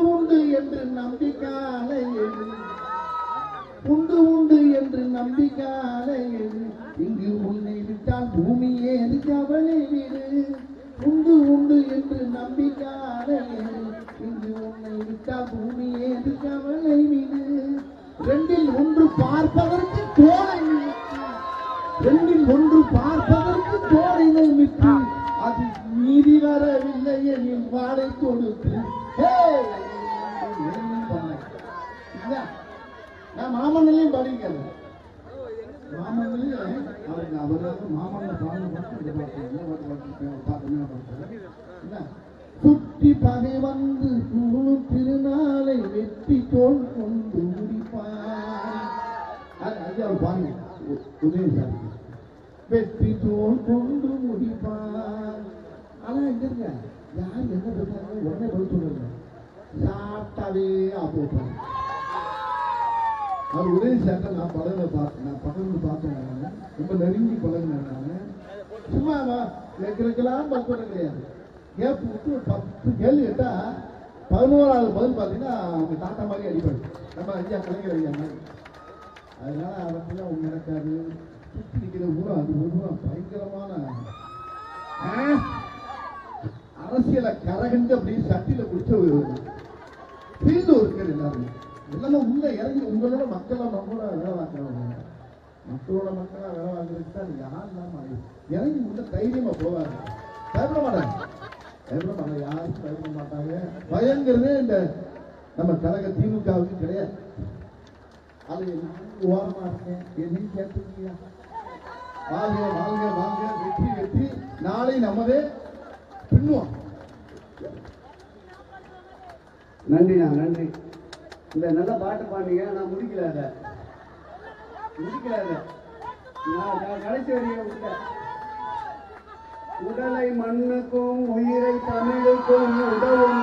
உண்டு என்று நம்பிக்காலை உண்டு உண்டு என்று நம்பிக்காலை இங்கு உன்னை விட்டால் பூமியே கவலை விடு உண்டு உண்டு என்று நம்பிக்காலை இங்கு உன்னை விட்டால் பூமியே கவலை விடு ரெண்டில் ஒன்று பார்ப்பதற்கு தோலை ரெண்டில் ஒன்று பார்ப்பதற்கு தோலை நிமித்து அது மீறி வரவில்லை என் வாழை கொடுத்து நான் மாமன்னையும் படிக்கிறேன் மாமன்னையும் அவருக்கு அவராக மாமன்ன சுற்றி பகை வந்து குழு திருநாளை வெற்றி தோல் கொண்டு முடிப்பான் அது அவர் பாருங்க உதயசாமி வெற்றி தோல் கொண்டு முடிப்பான் ஆனா எங்க யார் என்ன பேசுறாங்க உடனே பதில் சொல்லுங்க சாப்பிட்டாவே போட்டாங்க அவர் உதயசாமி நான் பழக பார்த்தேன் நான் பக்கத்துல பார்த்தேன் ரொம்ப நெருங்கி பழகினேன் சும்மா கேட்கறதுக்கெல்லாம் பக்கம் கிடையாது கேப் விட்டு ஒரு 10 கேள்வி கேட்டா 11வது பதில் பார்த்தீங்கன்னா அவங்க தாத்தா மாதிரி அடிப்பாடு நம்ம ஐயா கலைஞர் ஐயா மாதிரி அதனால அவர்கிட்ட அவங்க நடக்காது சுற்றி நிற்கிற ஊரம் அது ஊரம் பயங்கரமான அரசியலை கரகண்டு அப்படி சட்டியில குடிச்ச பிரிந்து இருக்கிறது எல்லாருமே எல்லாமே உள்ள இறங்கி உங்களோட மக்களை நம்மளோட வேலை வாங்குறவங்க மக்களோட மக்களா வேலை வாங்குறதுக்கு தான் யார் இல்லாம இறங்கி உள்ள தைரியமா போவாங்க பயப்பட மாட்டாங்க பயப்பட மாட்டாங்க யாருக்கும் பயப்பட மாட்டாங்க பயங்கிறதே இந்த நம்ம கழக திமுகவுக்கு கிடையாது அது ஓரமா இருக்கேன் என்னையும் கேட்டுருக்கியா வாழ்க வாழ்க வாழ்க வெற்றி வெற்றி நாளை நமதே பின்னுவோம் நன்றிண்ணா நன்றி இந்த நல்ல பாட்டு பாடுங்க நான் முடிக்கல அதை நான் கடைசி வரைய விட்டேன் உடலை மண்ணுக்கும் உயிரை தமிழுக்கும் உதவும்